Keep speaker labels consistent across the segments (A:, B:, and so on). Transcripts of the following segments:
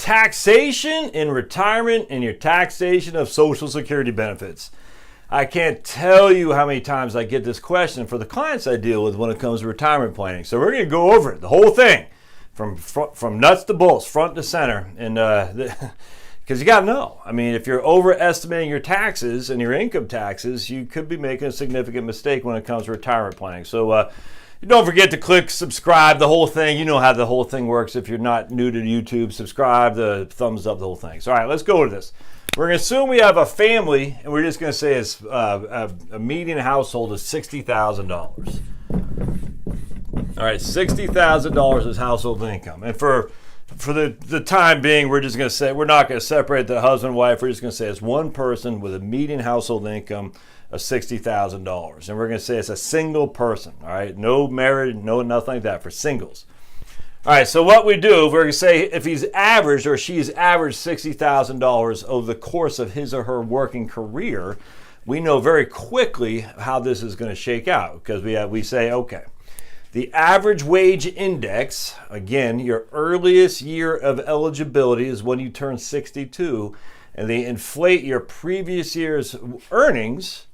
A: taxation in retirement and your taxation of Social Security benefits. I can't tell you how many times I get this question for the clients I deal with when it comes to retirement planning. So we're going to go over it, the whole thing, from nuts to bolts, front to center, and because you got to know. I mean, if you're overestimating your taxes and your income taxes, you could be making a significant mistake when it comes to retirement planning. So don't forget to click subscribe, the whole thing. You know how the whole thing works. If you're not new to YouTube, subscribe, the thumbs up, the whole thing. So all right, let's go to this. We're going to assume we have a family, and we're just going to say it's a median household is $60,000. All right, $60,000 is household income. And for the time being, we're just going to say, we're not going to separate the husband and wife. We're just going to say it's one person with a median household income of $60,000. And we're going to say it's a single person, all right? No married, no nothing like that, for singles. All right, so what we do, we're going to say if he's averaged or she's averaged $60,000 over the course of his or her working career, we know very quickly how this is going to shake out, because we say, okay, the average wage index, again, your earliest year of eligibility is when you turn 62, and they inflate your previous year's earnings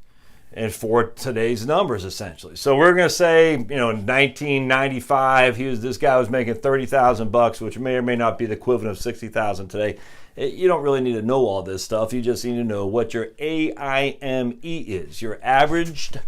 A: and for today's numbers, essentially. So we're going to say, in 1995, this guy was making $30,000, which may or may not be the equivalent of $60,000 today. You don't really need to know all this stuff. You just need to know what your AIME is, your averaged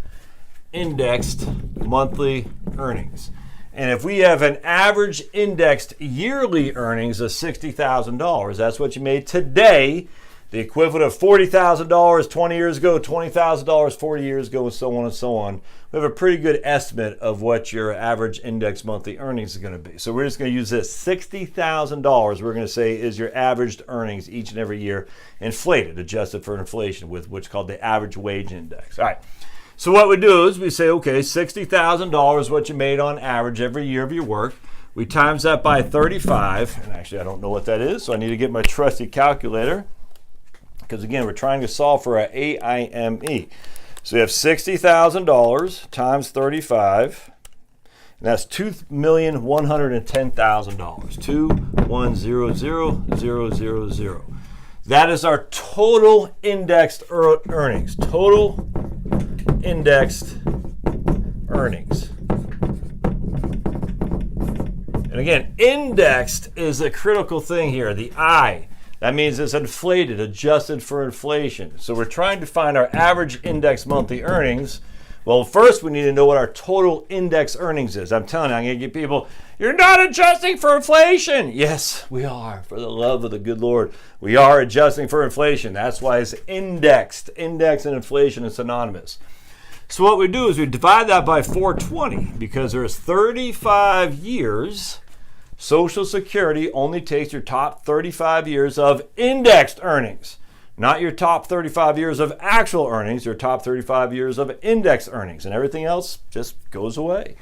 A: indexed monthly earnings. And if we have an average indexed yearly earnings of $60,000, that's what you made today. The equivalent of $40,000 20 years ago, $20,000 40 years ago, and so on and so on. We have a pretty good estimate of what your average index monthly earnings is going to be. So we're just going to use this $60,000, we're going to say, is your averaged earnings each and every year, inflated, adjusted for inflation, with what's called the average wage index. All right. So what we do is we say, okay, $60,000 is what you made on average every year of your work. We times that by 35, and actually I don't know what that is, so I need to get my trusty calculator. Because again, we're trying to solve for an AIME. So you have $60,000 times 35, and that's $2,110,000. 2,100,000. That is our total indexed earnings. Total indexed earnings. And again, indexed is a critical thing here. The I. That means it's inflated, adjusted for inflation. So we're trying to find our average index monthly earnings. Well, first we need to know what our total index earnings is. I'm telling you, I'm going to get people, you're not adjusting for inflation. Yes, we are. For the love of the good Lord, we are adjusting for inflation. That's why it's indexed. Index and inflation is synonymous. So what we do is we divide that by 420, because there's 35 years. Social Security only takes your top 35 years of indexed earnings, not your top 35 years of actual earnings, your top 35 years of indexed earnings, and everything else just goes away.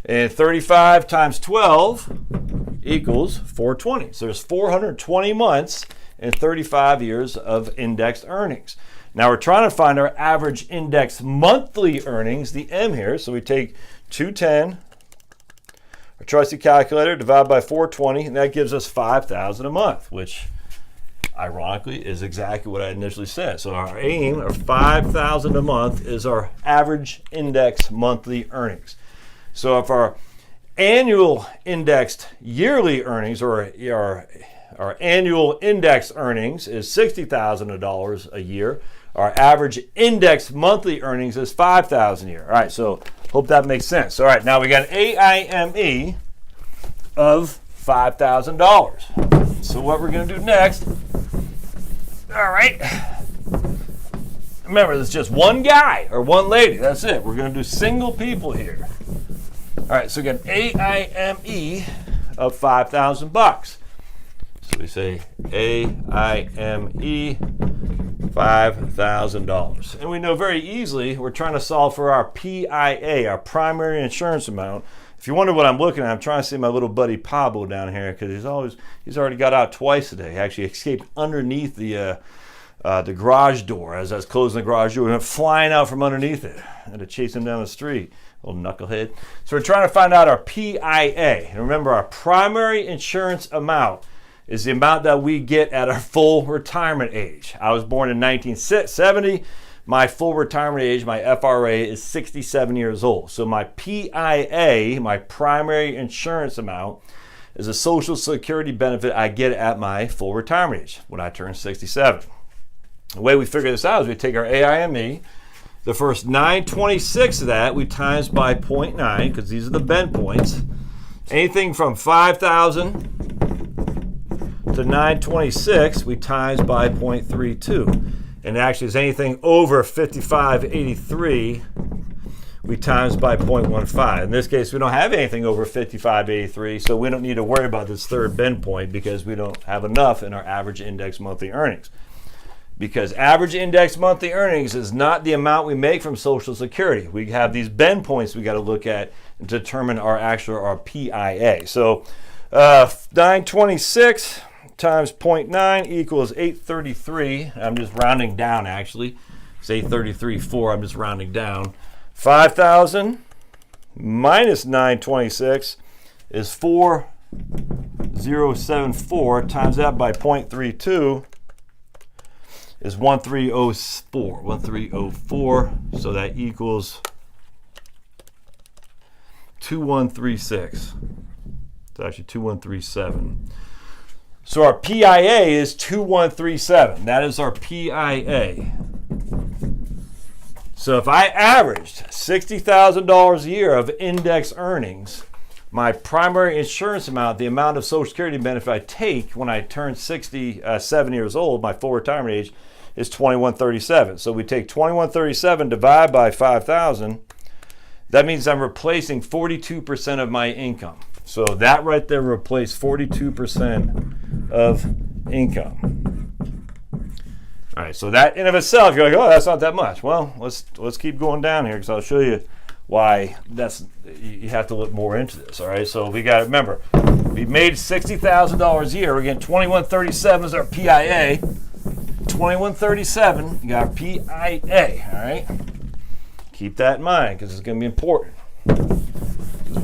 A: And 35 times 12 equals 420. So there's 420 months and 35 years of indexed earnings. Now we're trying to find our average index monthly earnings, the M here. So we take 210, our trusty calculator, divide by 420, and that gives us $5,000 a month, which ironically is exactly what I initially said. So our aim of $5,000 a month is our average index monthly earnings. So if our annual indexed yearly earnings, or our annual index earnings, is $60,000 a year, our average index monthly earnings is $5,000 a year. All right, so hope that makes sense. All right, now we got an AIME of $5,000. So what we're going to do next, all right, remember, there's just one guy or one lady. That's it. We're going to do single people here. All right, so we got AIME of $5,000. So we say AIME $5,000. And we know very easily we're trying to solve for our PIA, our primary insurance amount. If you wonder what I'm looking at, I'm trying to see my little buddy Pablo down here, because he's already got out twice today. He actually escaped underneath the garage door. As I was closing the garage door, he went flying out from underneath it. I had to chase him down the street. Little knucklehead. So we're trying to find out our PIA. And remember, our primary insurance amount is the amount that we get at our full retirement age. I was born in 1970. My full retirement age, my FRA, is 67 years old. So my PIA, my primary insurance amount, is a Social Security benefit I get at my full retirement age when I turn 67. The way we figure this out is we take our AIME, the first 926 of that we times by 0.9, because these are the bend points. Anything from 5,000 to 926 we times by 0.32. And actually, is anything over 5583, we times by 0.15. In this case, we don't have anything over 5583, so we don't need to worry about this third bend point because we don't have enough in our average index monthly earnings. Because average index monthly earnings is not the amount we make from Social Security. We have these bend points we got to look at and determine our PIA. So 926 times 0.9 equals 833. I'm just rounding down, actually. It's 833.4. I'm just rounding down. 5,000 minus 926 is 4,074. Times that by 0.32 is 1304. 1304. So that equals 2136. It's actually 2137. So our PIA is 2137. That is our PIA. So if I averaged $60,000 a year of index earnings, my primary insurance amount, the amount of Social Security benefit I take when I turn 67 years old, my full retirement age, is 2137. So we take 2137 divided by 5,000. That means I'm replacing 42% of my income. So that right there replaced 42% of income. All right, so that in of itself, you're like, oh, that's not that much. Well, let's keep going down here because I'll show you why you have to look more into this. All right, so we got to remember, we made $60,000 a year. We're getting 2137 as our PIA. 2137, you got our PIA. All right, keep that in mind because it's going to be important.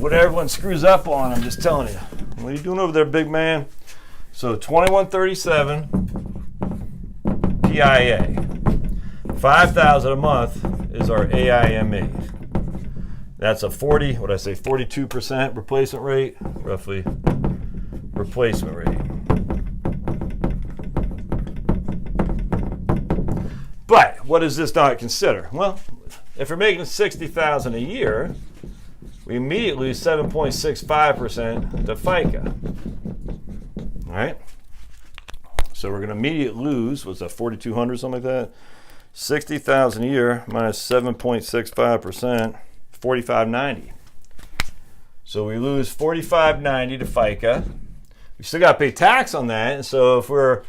A: What everyone screws up on, I'm just telling you. What are you doing over there, big man? So 2137 PIA. 5,000 a month is our AIME. That's a 42% replacement rate, roughly replacement rate. But what does this not consider? Well, if you're making $60,000 a year, we immediately lose 7.65% to FICA. All right? So we're going to immediately lose, what's that, 4,200, something like that? 60,000 a year minus 7.65%, 45.90. So we lose 45.90 to FICA. We still got to pay tax on that. And so if we're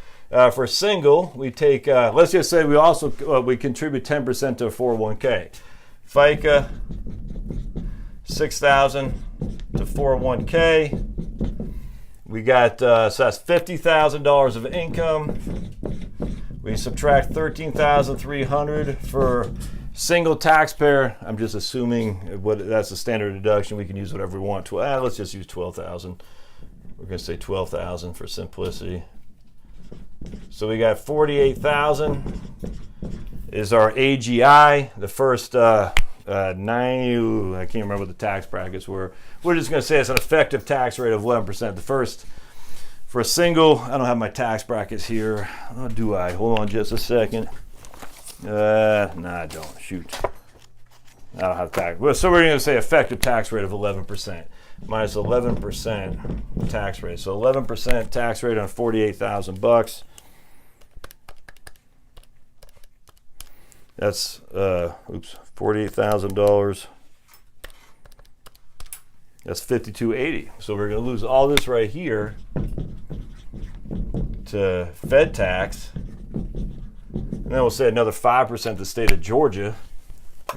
A: single, we take, let's just say we contribute 10% to a 401k. FICA, 6,000 to 401k. We got, so that's $50,000 of income. We subtract $13,300 for single taxpayer. I'm just assuming that's the standard deduction. We can use whatever we want to. Let's just use 12,000. We're going to say 12,000 for simplicity. So we got 48,000 is our AGI. The first 90, I can't remember what the tax brackets were. We're just going to say it's an effective tax rate of 11%. The first, for a single, I don't have my tax brackets here. Oh, do I? Hold on just a second. No, I don't. Shoot. I don't have tax. Well, so we're going to say effective tax rate of 11%. Minus 11% tax rate. So 11% tax rate on $48,000. That's $48,000. That's $52.80. So we're going to lose all this right here to Fed tax, and then we'll say another 5% to the state of Georgia,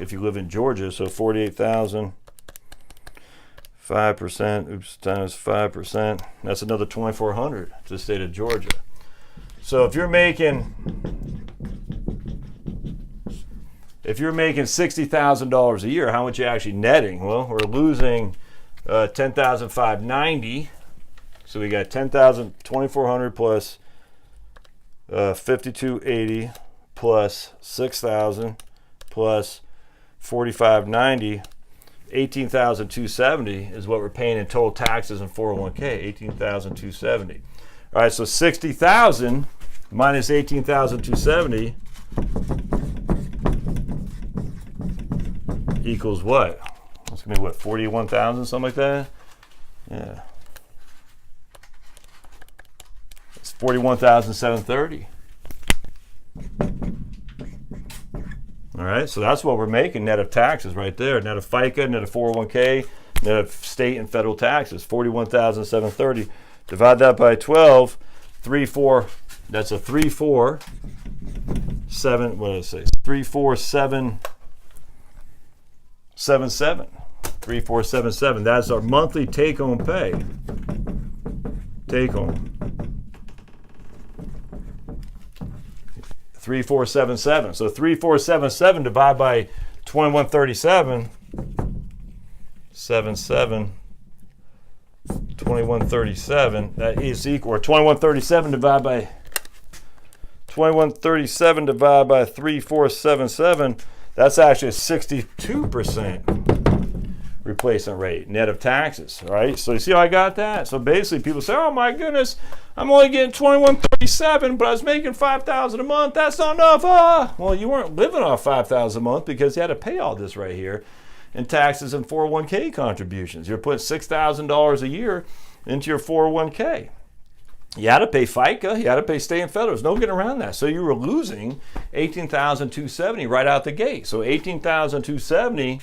A: if you live in Georgia. So 48,000, 5%, times 5%. That's another 2,400 to the state of Georgia. So if you're making $60,000 a year, how much are you actually netting? Well, we're losing $10,590. So we got 10,000, 2,400 plus 5,280 plus 6,000 plus 4,590. 18,270 is what we're paying in total taxes and 401k. 18,270. All right, so 60,000 minus 18,270 equals what? That's gonna be what, 41,000, something like that? Yeah. It's 41,730. All right, so that's what we're making net of taxes right there. Net of FICA, net of 401k, net of state and federal taxes, 41,730. Divide that by 12, 3, 4, that's a 3, 4, 7, what did I say? 3, 4, 7, 7, 7. 3, 4, 7, 7. That's our monthly take-home pay. Take-home. 3477. So 3477 divided by 2137, 77, 2137. That is equal. Or 2137 divided by 3477. That's actually a 62% replacement rate net of taxes. Right. So you see how I got that? So basically, people say, "Oh my goodness, I'm only getting 2137, but I was making 5,000 a month. That's not enough." Well, you weren't living off 5,000 a month because you had to pay all this right here in taxes and 401k contributions. You're putting $6,000 a year into your 401k. You had to pay FICA. You had to pay state and federal. There's no getting around that. So you were losing 18,270 right out the gate. So 18,270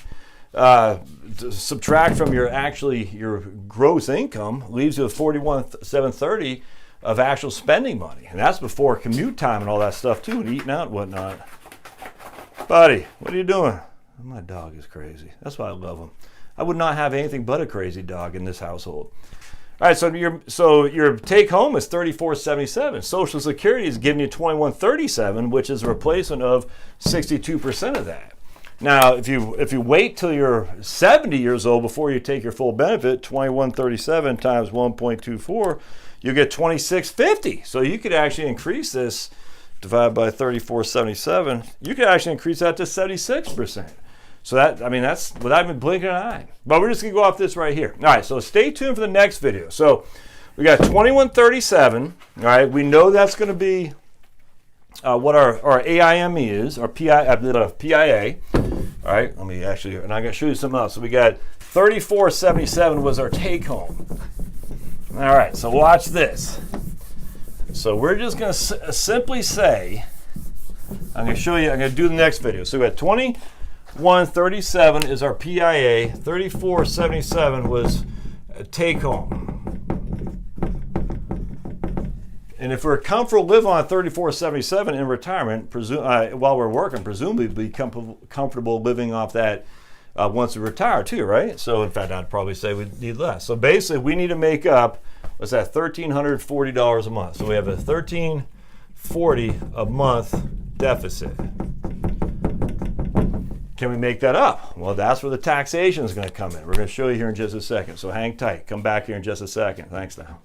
A: subtract from your gross income leaves you with 41,730 of actual spending money, and that's before commute time and all that stuff too, and eating out and whatnot. Buddy, what are you doing? My dog is crazy. That's why I love him. I would not have anything but a crazy dog in this household. All right, so your take home is 3477. Social Security is giving you 2137, which is a replacement of 62% of that. Now, if you wait till you're 70 years old before you take your full benefit, 2137 times 1.24, you get 2650. So you could actually increase this, divided by 3477, you could actually increase that to 76%. So that's without even blinking an eye. But we're just gonna go off this right here. All right, so stay tuned for the next video. So we got 2137. All right, we know that's gonna be what our AIME is, our PIA. All right, and I'm gonna show you something else. So we got 3477 was our take home. All right, so watch this. So we're just gonna simply say, I'm gonna show you, I'm gonna do the next video. So we got 2137 is our PIA, 3477 was take home. And if we're comfortable living on 3477 in retirement, while we're working, presumably be comfortable living off that once we retire too, right? So in fact, I'd probably say we need less. So basically, we need to make up, what's that, $1,340 a month. So we have a $1,340 a month deficit. Can we make that up? Well, that's where the taxation is going to come in. We're going to show you here in just a second. So hang tight. Come back here in just a second. Thanks now.